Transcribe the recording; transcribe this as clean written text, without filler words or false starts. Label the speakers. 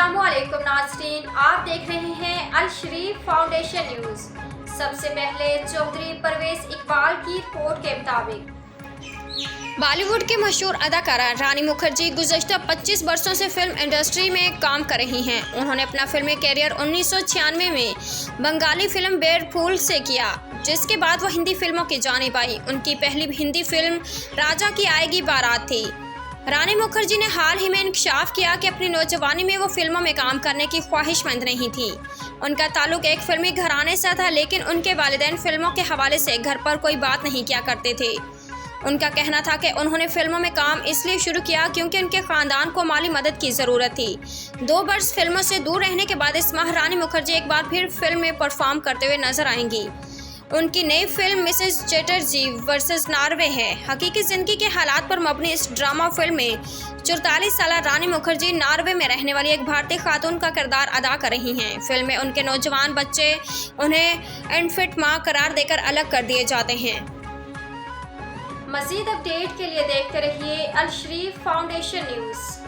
Speaker 1: अस्सलामुअलैकुम नाज़रीन, आप देख रहे हैं अल शरीफ फाउंडेशन न्यूज़। सबसे पहले चौधरी परवेज इकबाल की रिपोर्ट के मुताबिक बॉलीवुड की मशहूर अदाकारा रानी मुखर्जी गुज़श्ता 25 वर्षों से फिल्म इंडस्ट्री में काम कर रही हैं। उन्होंने अपना फिल्मी कैरियर 1996 में बंगाली फिल्म बेर फूल से किया, जिसके बाद वो हिंदी फिल्मों की जानिब आई। उनकी पहली हिंदी फिल्म राजा की आएगी बारात थी। रानी मुखर्जी ने हाल ही में इंकशाफ किया कि अपनी नौजवानी में वो फिल्मों में काम करने की ख्वाहिशमंद नहीं थी। उनका ताल्लुक एक फिल्मी घराने से था, लेकिन उनके वालिदैन फिल्मों के हवाले से घर पर कोई बात नहीं किया करते थे। उनका कहना था कि उन्होंने फिल्मों में काम इसलिए शुरू किया क्योंकि उनके ख़ानदान को माली मदद की ज़रूरत थी। 2 वर्ष फिल्मों से दूर रहने के बाद इस माह रानी मुखर्जी एक बार फिर फिल्म में परफॉर्म करते हुए नजर आएंगी। उनकी नई film Mrs Chatterjee versus Norway है। हकीकी ज़िंदगी के हालात पर मबनी इस ड्रामा फिल्म में 44 साल रानी मुखर्जी नॉर्वे में रहने वाली एक भारतीय खातून का किरदार अदा कर रही हैं। फिल्म में उनके नौजवान बच्चे उन्हें अनफिट मां करार देकर अलग कर दिए जाते हैं। मज़ीद अपडेट के लिए देखते रहिए अल शरीफ फाउंडेशन न्यूज़।